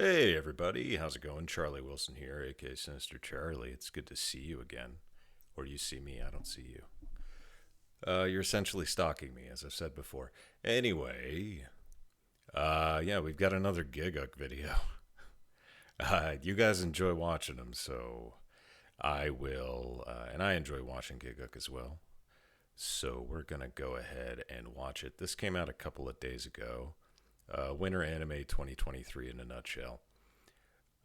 Hey everybody, how's it going? Charlie Wilson here, aka Sinister Charlie. It's good to see you again. Or you see me, I don't see you. You're essentially stalking me, as I've said before. Anyway, yeah, we've got another Gigguk video. You guys enjoy watching them, so I will, and I enjoy watching Gigguk as well. So we're gonna go ahead and watch it. This came out a couple of days ago. Winter Anime 2023 in a nutshell.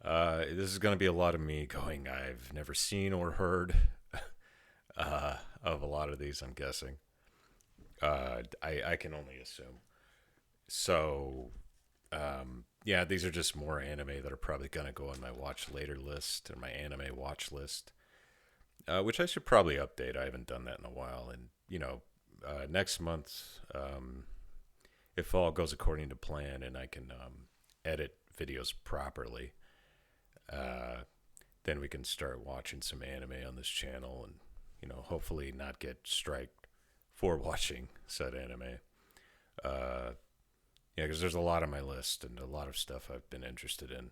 This is going to be a lot of me going, I've never seen or heard of a lot of these, I'm guessing. I can only assume. So, yeah, these are just more anime that are probably going to go on my watch later list, or my anime watch list, which I should probably update. I haven't done that in a while. And, next month, if all goes according to plan and I can edit videos properly, then we can start watching some anime on this channel and, hopefully not get striked for watching said anime. Yeah, because there's a lot on my list and a lot of stuff I've been interested in.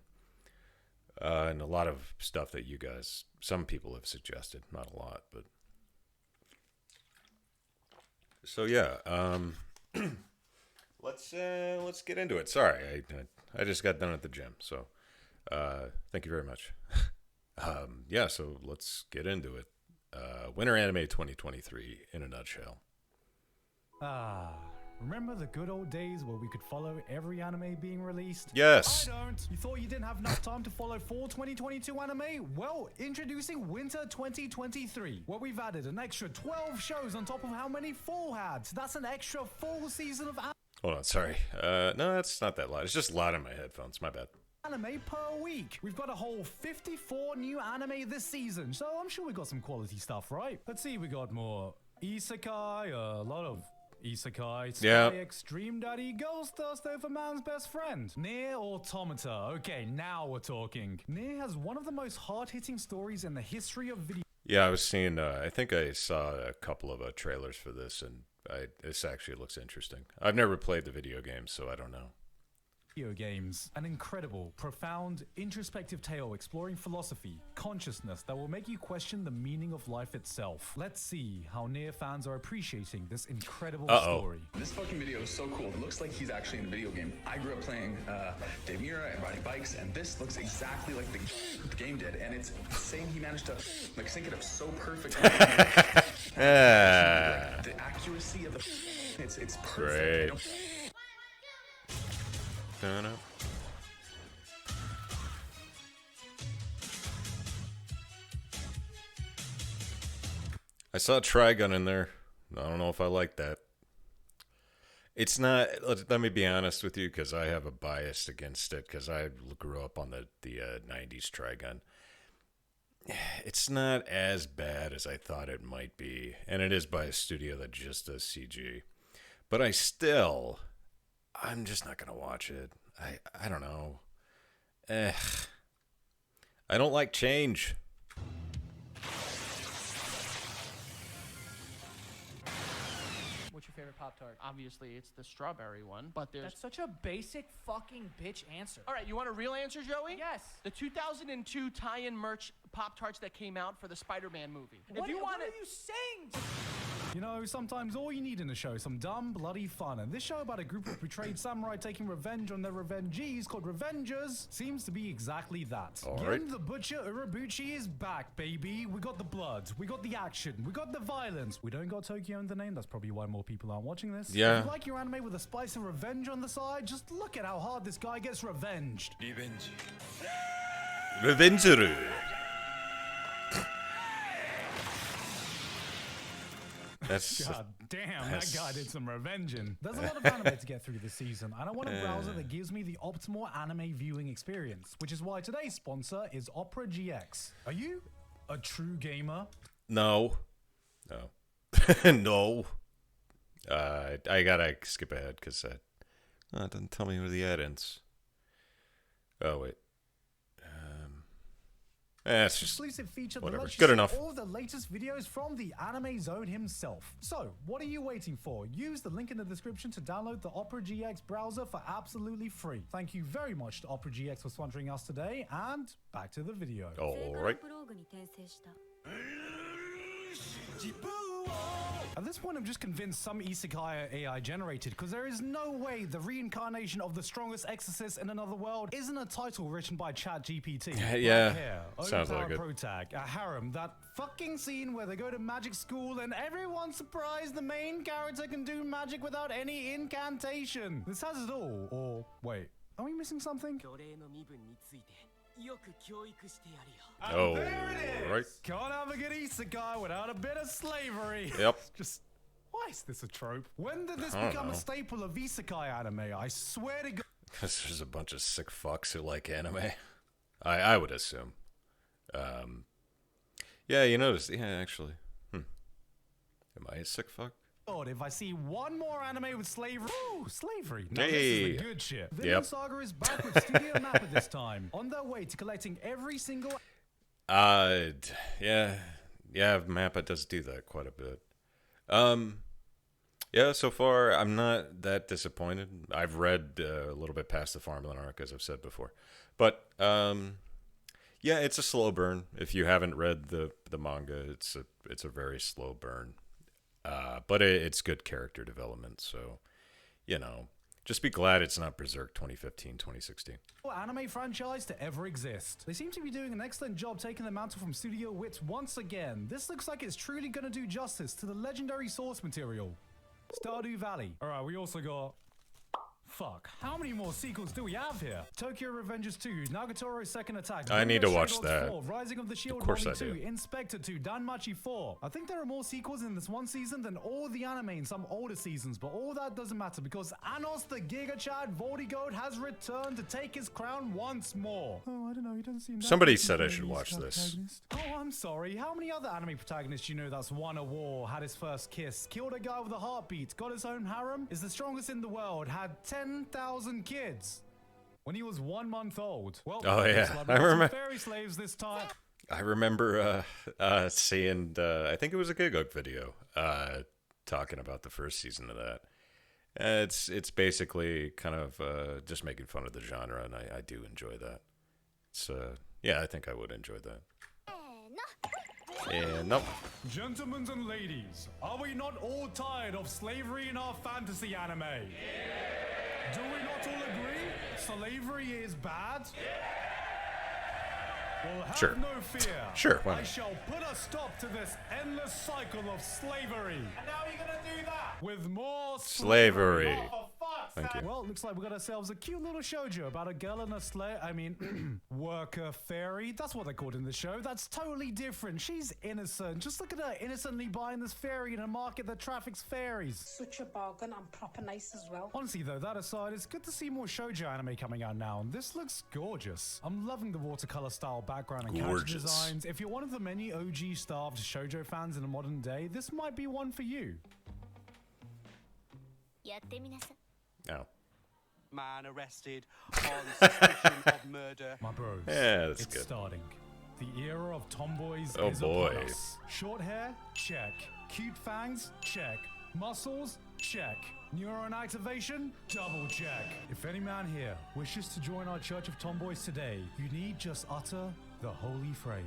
And a lot of stuff that you guys, some people have suggested, not a lot, but. So yeah, let's get into it. Sorry, I just got done at the gym, so thank you very much. Yeah, so let's get into it. Winter Anime 2023 in a nutshell. Remember the good old days where we could follow every anime being released? Yes. I don't. You thought you didn't have enough time to follow fall 2022 anime? Well, introducing Winter 2023, where we've added an extra 12 shows on top of how many fall had. So that's an extra full season of Hold on, sorry. No, that's not that loud. It's just loud in my headphones. My bad. anime per week. We've got a whole 54 new anime this season, so I'm sure we got some quality stuff, right? Let's see, we got more isekai, a lot of isekai, yeah. Extreme Daddy, Girls Thirst Over Man's Best Friend, Nier Automata. Okay, now we're talking. Nier has one of the most hard-hitting stories in the history of video. Yeah, I was seeing, I think I saw a couple of trailers for this, and this actually looks interesting. I've never played the video game, so I don't know. Games. An incredible, profound, introspective tale exploring philosophy, consciousness that will make you question the meaning of life itself. Let's see how Nier fans are appreciating this incredible story. This fucking video is so cool. It looks like he's actually in the video game. I grew up playing Dave Mira and riding bikes, and this looks exactly like the game did. And it's saying he managed to sync it up so perfectly. The accuracy of the it's perfect. Great. I saw Trigun in there. I don't know if I like that. It's not. Let me be honest with you, because I have a bias against it, because I grew up on the 90s Trigun. It's not as bad as I thought it might be, and it is by a studio that just does CG. But I'm just not gonna watch it. I don't know. I don't like change. What's your favorite Pop-Tart? Obviously, it's the strawberry one, but there's... That's such a basic fucking bitch answer. All right, you want a real answer, Joey? Yes. The 2002 tie-in merch Pop-Tarts that came out for the Spider-Man movie. What are you saying? You know, sometimes all you need in a show is some dumb, bloody fun. And this show about a group of betrayed samurai taking revenge on their revengees called Revengers seems to be exactly that. All Gen right. the Butcher Urabuchi is back, baby. We got the blood, we got the action, we got the violence. We don't got Tokyo in the name. That's probably why more people aren't watching this. Yeah. If you like your anime with a spice of revenge on the side, just look at how hard this guy gets revenged. Revengeru. That's God damn, that guy did some revenging. There's a lot of anime to get through this season, and I want a browser that gives me the optimal anime viewing experience, which is why today's sponsor is Opera GX. Are you a true gamer? no. No. I gotta skip ahead because it doesn't tell me where the ad ends. Oh wait. It's just exclusive feature that whatever. lets you Good see enough. all the latest videos from the anime zone himself. So, what are you waiting for? Use the link in the description to download the Opera GX browser for absolutely free. Thank you very much to Opera GX for sponsoring us today, and back to the video. All right. At this point, I'm just convinced some isekai are AI generated, because there is no way the reincarnation of the strongest exorcist in another world isn't a title written by ChatGPT. Yeah, Right here, sounds like overpowered it. pro tag, a harem, that fucking scene where they go to magic school and everyone's surprised the main character can do magic without any incantation. This has it all. Or wait, are we missing something? Oh, There it is! right. Can't have a good isekai without a bit of slavery. Yep. Just, why is this a trope? When did this I don't become know. a staple of isekai anime? I swear to God. Because there's a bunch of sick fucks who like anime. I would assume. Yeah, you noticed. Yeah, actually. Am I a sick fuck? If I see one more anime with slavery. Ooh, slavery. Now Hey. this is the good shit. Vinland Saga is back with Studio Mappa this time, on their way to collecting every single. Yeah, Mappa does do that quite a bit. Yeah, so far I'm not that disappointed. I've read a little bit past the Farmland arc, as I've said before, but yeah, it's a slow burn. If you haven't read the manga, it's a very slow burn. But it's good character development, so, you know, just be glad it's not Berserk 2015, 2016. Anime franchise to ever exist. They seem to be doing an excellent job taking the mantle from Studio Wits once again. This looks like it's truly gonna do justice to the legendary source material. Stardew Valley. Alright, we also got... Fuck, how many more sequels do we have here? Tokyo Revengers 2, Nagatoro's Second Attack, I need to Bungo watch Stray that. Dogs 4, Rising of the Shield Of course Volume I 2, do. Inspector 2, Danmachi 4. I think there are more sequels in this one season than all the anime in some older seasons, but all that doesn't matter because Anos the Giga Chad Vortigode has returned to take his crown once more. Oh, I don't know, he doesn't seem that Somebody good said I for should a watch protagonist. this. Oh, I'm sorry. How many other anime protagonists do you know that's won a war, had his first kiss, killed a guy with a heartbeat, got his own harem, is the strongest in the world, had 10,000 kids? When he was 1 month old. Well, Oh, yeah. looks like we I got some remember- fairy slaves this time. I remember seeing, I think it was a Gigguk video, talking about the first season of that. It's basically kind of just making fun of the genre, and I do enjoy that. It's yeah, I think I would enjoy that. And nope. Gentlemen and ladies, are we not all tired of slavery in our fantasy anime? Do we not all agree? Slavery is bad? Well, have Sure. no fear. Sure, why I not? shall put a stop to this endless cycle of slavery. And now you're gonna do that with more Slavery. Oh, for fuck's Thank sake. you. Well, it looks like we got ourselves a cute little shoujo about a girl and a worker fairy. That's what they're called in the show. That's totally different. She's innocent. Just look at her innocently buying this fairy in a market that traffics fairies. Such a bargain and proper nice as well. Honestly though, that aside, it's good to see more shoujo anime coming out now, and this looks gorgeous. I'm loving the watercolor style background and character Gorgeous. designs. If you're one of the many OG starved shoujo fans in the modern day, this might be one for you. Oh. Man arrested on suspicion of murder. My bros, Yeah, that's it's good. starting. The era of tomboys Oh, is boy. upon us. Short hair? Check. Cute fangs? Check. Muscles? Check. Neuron activation? Double check. If any man here wishes to join our Church of Tomboys today, you need just utter the holy phrase.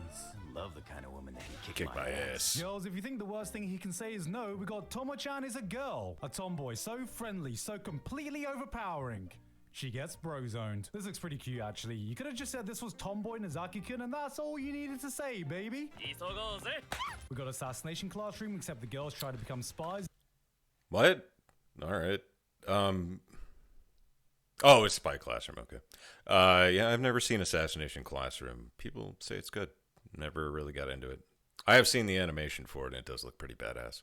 Love the kind of woman that can Kick my ass. Girls, if you think the worst thing he can say is no, we got Tomo-chan is a girl. A tomboy so friendly, so completely overpowering. She gets bro-zoned. This looks pretty cute, actually. You could have just said this was Tomboy Nozaki-kun, and that's all you needed to say, baby. We got Assassination Classroom, except the girls try to become spies. What? All right. Oh, it's Spy Classroom. Okay. Yeah, I've never seen Assassination Classroom. People say it's good. Never really got into it. I have seen the animation for it, and it does look pretty badass.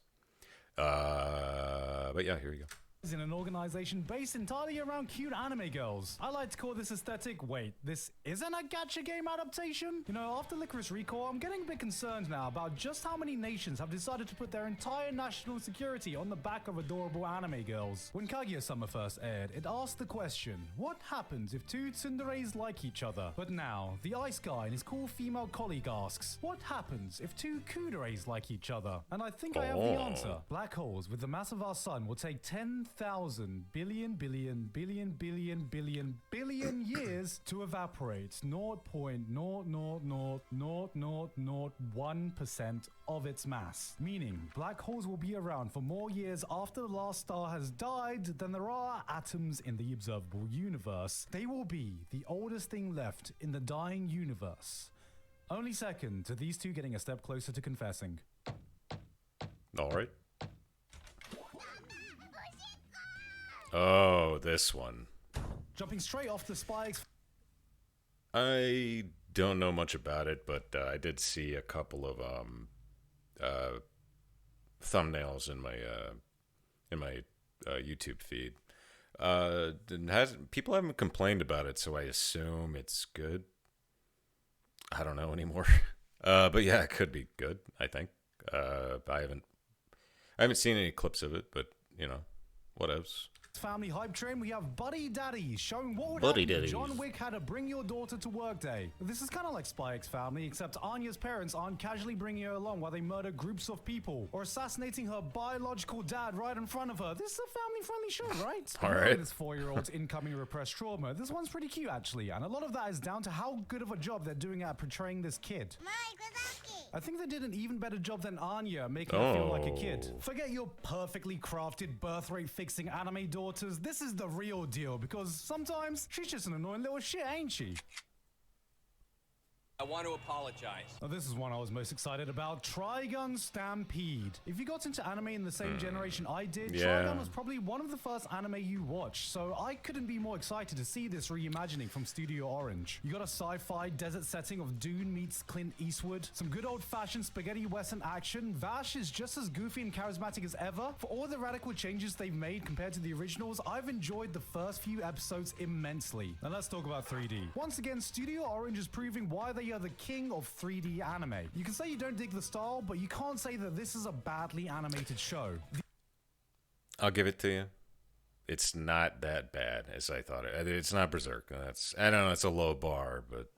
But yeah, here you go. in an organization based entirely around cute anime girls. I like to call this aesthetic, wait, this isn't a gacha game adaptation? You know, after Licorice Recall, I'm getting a bit concerned now about just how many nations have decided to put their entire national security on the back of adorable anime girls. When Kaguya-sama first aired, it asked the question, what happens if two tsunderes like each other? But now, the Ice Guy and his cool female colleague asks, what happens if two kuderes like each other? And I think I have the answer. Black holes with the mass of our sun will take 10,000 billion years to evaporate. 0.0000001% of its mass. Meaning, black holes will be around for more years after the last star has died than there are atoms in the observable universe. They will be the oldest thing left in the dying universe. Only second to these two getting a step closer to confessing. All right. Oh, this one. Jumping straight off the spikes. I don't know much about it, but I did see a couple of thumbnails in my YouTube feed. People haven't complained about it, so I assume it's good. I don't know anymore. But yeah, it could be good, I think. I haven't seen any clips of it, but you know, whatevs. Family hype train, we have Buddy Daddies showing what would happen if John Wick had to bring your daughter to work day. This is kind of like Spy X Family, except Anya's parents aren't casually bringing her along while they murder groups of people or assassinating her biological dad right in front of her. This is a family-friendly show, right? All right. This 4-year-old's incoming repressed trauma. This one's pretty cute, actually, and a lot of that is down to how good of a job they're doing at portraying this kid. I think they did an even better job than Anya making her feel like a kid. Forget your perfectly crafted birth rate fixing anime daughters. This is the real deal because sometimes she's just an annoying little shit, ain't she? I want to apologize. Now, this is one I was most excited about, Trigun Stampede. If you got into anime in the same generation I did, Trigun was probably one of the first anime you watched, so I couldn't be more excited to see this reimagining from Studio Orange. You got a sci-fi desert setting of Dune meets Clint Eastwood, some good old-fashioned spaghetti western action. Vash is just as goofy and charismatic as ever. For all the radical changes they've made compared to the originals, I've enjoyed the first few episodes immensely. Now let's talk about 3D. Once again, Studio Orange is proving why they are the king of 3D anime. You can say you don't dig the style, but you can't say that this is a badly animated show. I'll give it to you. It's not that bad as I thought it. It's not Berserk. I don't know. It's a low bar, but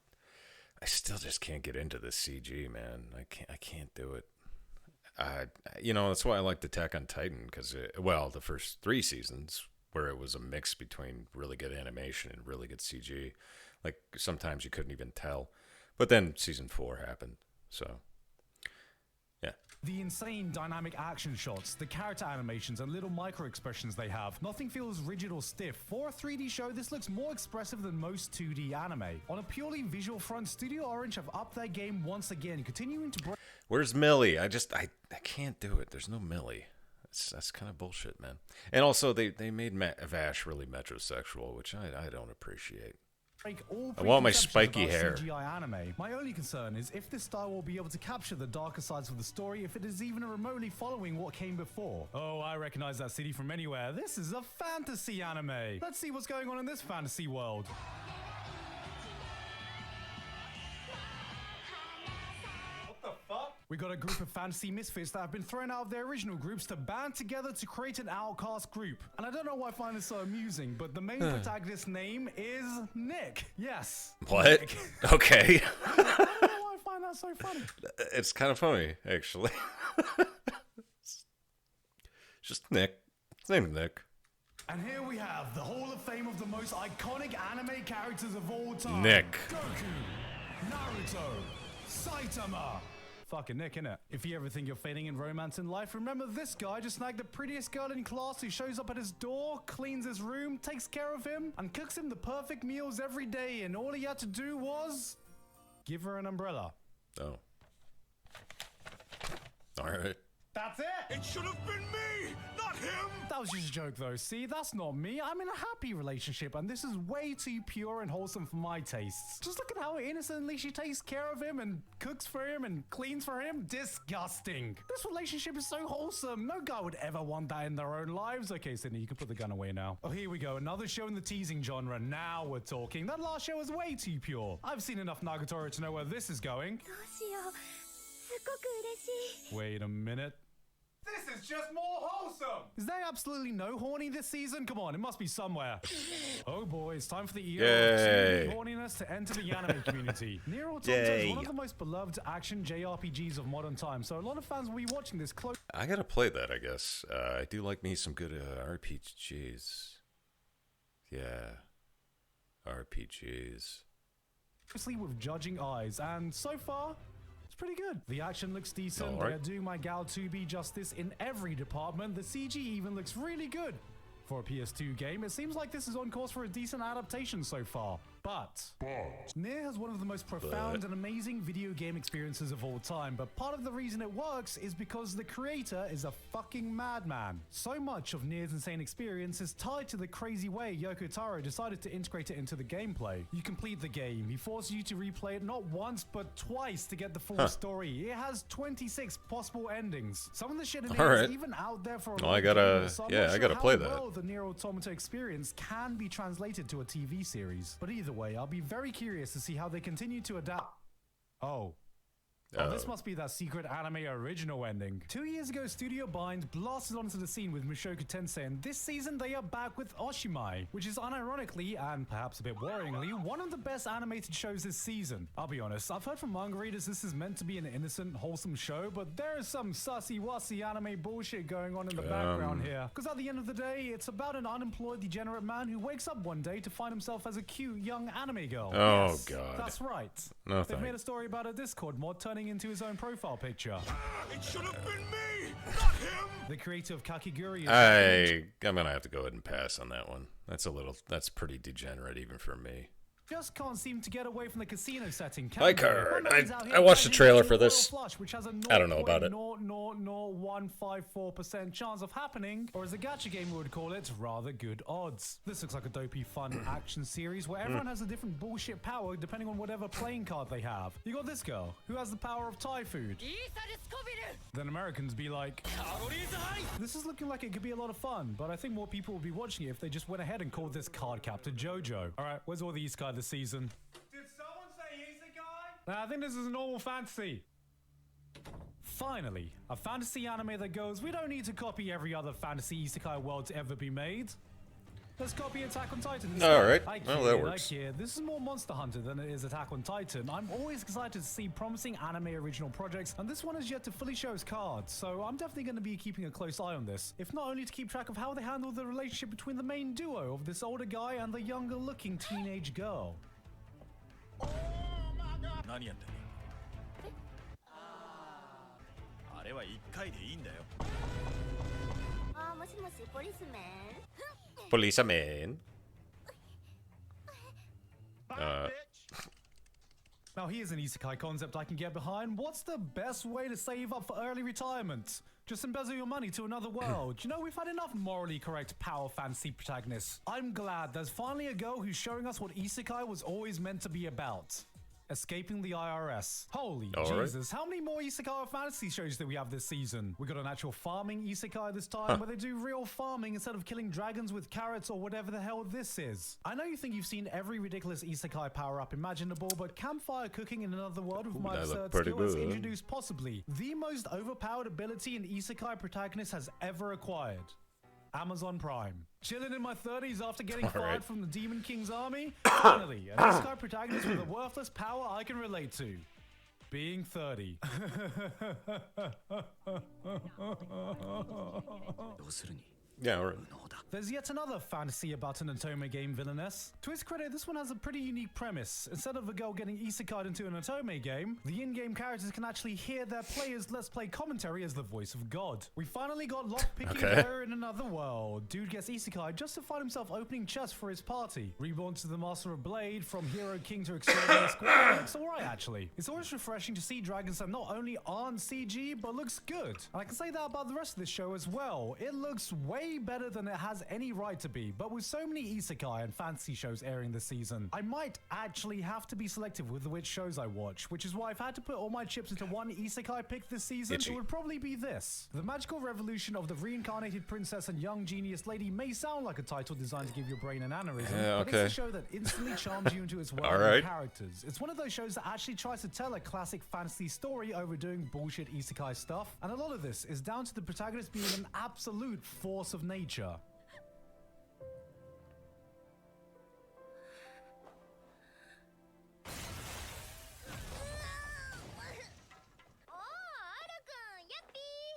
I still just can't get into this CG, man. I can't do it. You know, that's why I liked Attack on Titan because, the first 3 seasons where it was a mix between really good animation and really good CG. Like sometimes you couldn't even tell. But then season 4 happened, so yeah. The insane dynamic action shots, the character animations, and little micro expressions they have. Nothing feels rigid or stiff. For a 3D show, this looks more expressive than most 2D anime. On a purely visual front, Studio Orange have upped their game once again, continuing to break. Where's Millie? I can't do it. There's no Millie. That's kind of bullshit, man. And also, they made Vash really metrosexual, which I don't appreciate. I want my spiky hair. CGI anime. My only concern is if this style will be able to capture the darker sides of the story if it is even remotely following what came before. Oh, I recognize that city from anywhere. This is a fantasy anime. Let's see what's going on in this fantasy world. We got a group of fantasy misfits that have been thrown out of their original groups to band together to create an outcast group. And I don't know why I find this so amusing, but the main protagonist's name is Nick. Yes. What? Nick. Okay. I don't know why I find that so funny. It's kind of funny, actually. Just Nick. His name's Nick. And here we have the Hall of Fame of the most iconic anime characters of all time. Nick. Goku, Naruto, Saitama. Fucking Nick, innit? If you ever think you're failing in romance in life, remember this guy just snagged the prettiest girl in class who shows up at his door, cleans his room, takes care of him, and cooks him the perfect meals every day, and all he had to do was give her an umbrella. Oh. All right. That's it! It should have been me, not him! That was just a joke though. See, that's not me. I'm in a happy relationship and this is way too pure and wholesome for my tastes. Just look at how innocently she takes care of him and cooks for him and cleans for him. Disgusting. This relationship is so wholesome. No guy would ever want that in their own lives. Okay, Sydney, you can put the gun away now. Oh, here we go. Another show in the teasing genre. Now we're talking. That last show was way too pure. I've seen enough Nagatoro to know where this is going. Wait a minute. This is just more wholesome! Is there absolutely no horny this season? Come on, it must be somewhere. Oh boy, it's time for the era of horniness to enter the anime community. Nier Automata is one of the most beloved action JRPGs of modern times, so a lot of fans will be watching this close. I gotta play that, I guess. I do like me some good RPGs. Yeah. RPGs. Closely with judging eyes, and so far, pretty good. The action looks decent. Right. They're doing my gal 2B justice in every department. The CG even looks really good. For a PS2 game, it seems like this is on course for a decent adaptation so far. But Nier has one of the most profound and amazing video game experiences of all time, but part of the reason it works is because the creator is a fucking madman. So much of Nier's insane experience is tied to the crazy way Yoko Taro decided to integrate it into the gameplay. You complete the game, he forces you to replay it not once but twice to get the full story. It has 26 possible endings. Some of the shit in it is even out there for a I gotta play that. Well, the Nier Automata experience can be translated to a TV series. But either way, I'll be very curious to see how they continue to adapt. Oh, this must be that secret anime original ending. 2 years ago, Studio Bind blasted onto the scene with Mushoku Tensei, and this season they are back with Oshimai, which is unironically, and perhaps a bit worryingly, one of the best animated shows this season. I'll be honest, I've heard from manga readers this is meant to be an innocent, wholesome show, but there is some sussy-wussy anime bullshit going on in the background here. Because at the end of the day, it's about an unemployed, degenerate man who wakes up one day to find himself as a cute, young anime girl. Oh, yes, God. that's right. No, They've made a story about a Discord mod turning into his own profile picture. It should have been me, not him! The creator of Kakiguri is I'm gonna have to go ahead and pass on that one. That's pretty degenerate even for me. just can't seem to get away from the casino setting. I watched the trailer for this. Which has a I don't know about it. 0.00154% chance of happening, or as a gacha gamer would call it, rather good odds. This looks like a dopey, fun action series where everyone has a different bullshit power depending on whatever playing card they have. You got this girl who has the power of Thai food. Then Americans be like, this is looking like it could be a lot of fun, but I think more people will be watching it if they just went ahead and called this card captor Jojo. Alright, where's all the Isekai this season? Did someone say Isekai? Nah, I think this is a normal fantasy. Finally, a fantasy anime that goes, we don't need to copy every other fantasy Isekai world to ever be made. Let's copy Attack on Titan instead. Alright, well that works. This is more Monster Hunter than it is Attack on Titan. I'm always excited to see promising anime original projects, and this one has yet to fully show its cards, so I'm definitely going to be keeping a close eye on this, if not only to keep track of how they handle the relationship between the main duo of this older guy and the younger looking teenage girl. Policeman. Now here's an isekai concept I can get behind. What's the best way to save up for early retirement? Just embezzle your money to another world. You know, we've had enough morally correct power fantasy protagonists. I'm glad there's finally a girl who's showing us what isekai was always meant to be about. Escaping the IRS. Holy Jesus, how many more isekai fantasy shows do we have this season? We got an actual farming isekai this time where they do real farming instead of killing dragons with carrots or whatever the hell this is. I know you think you've seen every ridiculous isekai power-up imaginable, but campfire cooking in another world with my absurd skill has introduced possibly the most overpowered ability an isekai protagonist has ever acquired. Amazon Prime. Chilling in my 30s after getting fired from the Demon King's army? Finally, an isekai protagonist with a worthless power I can relate to. Being 30. Yeah, all right. There's yet another fantasy about an Otome game villainess. To its credit, this one has a pretty unique premise. Instead of a girl getting isekai'd into an Otome game, the in-game characters can actually hear their players' Let's Play commentary as the voice of God. We finally got lock-picking there in another world. Dude gets isekai'd just to find himself opening chests for his party. Reborn to the Master of Blade, from Hero King to Extraordinary Squire. It's alright actually. It's always refreshing to see dragons that not only aren't CG, but looks good. And I can say that about the rest of this show as well. It looks way better than it has any right to be, but with so many isekai and fantasy shows airing this season, I might actually have to be selective with which shows I watch, which is why I've had to put all my chips into one isekai pick this season. It would probably be this. The Magical Revolution of the Reincarnated Princess and Young Genius Lady may sound like a title designed to give your brain an aneurysm, but it's a show that instantly charms you into its world and characters. It's one of those shows that actually tries to tell a classic fantasy story over doing bullshit isekai stuff, and a lot of this is down to the protagonist being an absolute force of nature.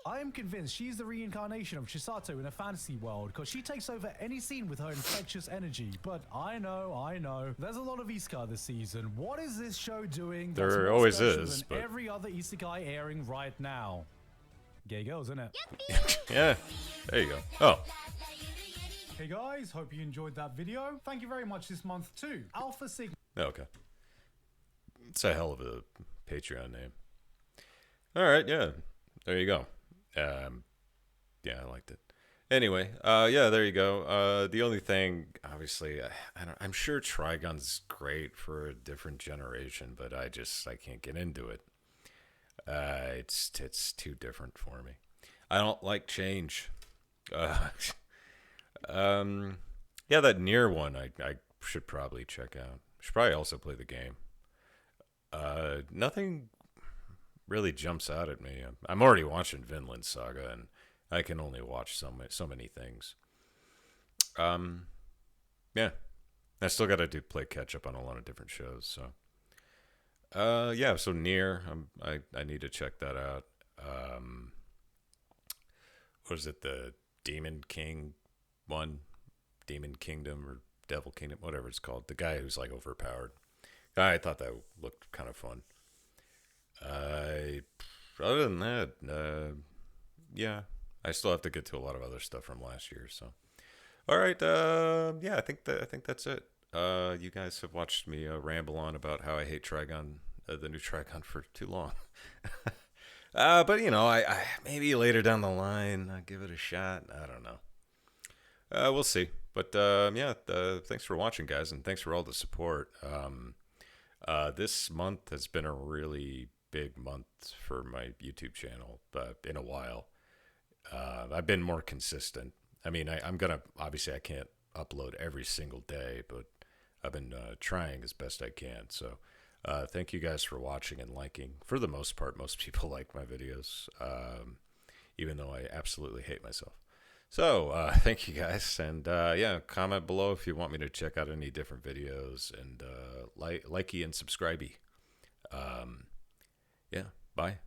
I am convinced she's the reincarnation of Chisato in a fantasy world, because she takes over any scene with her infectious energy. But I know, there's a lot of isekai this season. What is this show doing? There always is, but every other isekai airing right now. Gay girls, isn't it? Yeah, there you go. Oh. Hey guys, hope you enjoyed that video. Thank you very much this month to Alpha Sigma. Okay. It's a hell of a Patreon name. All right, yeah. There you go. Yeah, I liked it. Anyway, yeah, there you go. The only thing, obviously, I'm sure Trigun's great for a different generation, but I can't get into it. It's too different for me. I don't like change. Yeah, that Nier one, I should probably check out. Should probably also play the game. Nothing really jumps out at me. I'm already watching Vinland Saga, and I can only watch so many things. Yeah, I still got to play catch up on a lot of different shows. So, yeah. So Nier, I need to check that out. What is it? The Demon King one, Demon Kingdom or Devil Kingdom, whatever it's called. The guy who's like overpowered. I thought that looked kind of fun. Other than that, yeah, I still have to get to a lot of other stuff from last year. So, all right, yeah, I think that's it. You guys have watched me ramble on about how I hate Trigun, the new Trigun, for too long. But you know, I maybe later down the line I'll give it a shot. I don't know. We'll see. But yeah, thanks for watching, guys, and thanks for all the support. This month has been a really big month for my YouTube channel, in a while. I've been more consistent. I mean, I'm gonna, obviously I can't upload every single day, but I've been trying as best I can. So thank you guys for watching and liking. For the most part, most people like my videos, even though I absolutely hate myself. So thank you guys, and yeah, comment below if you want me to check out any different videos, and likey and subscribey. Yeah, bye.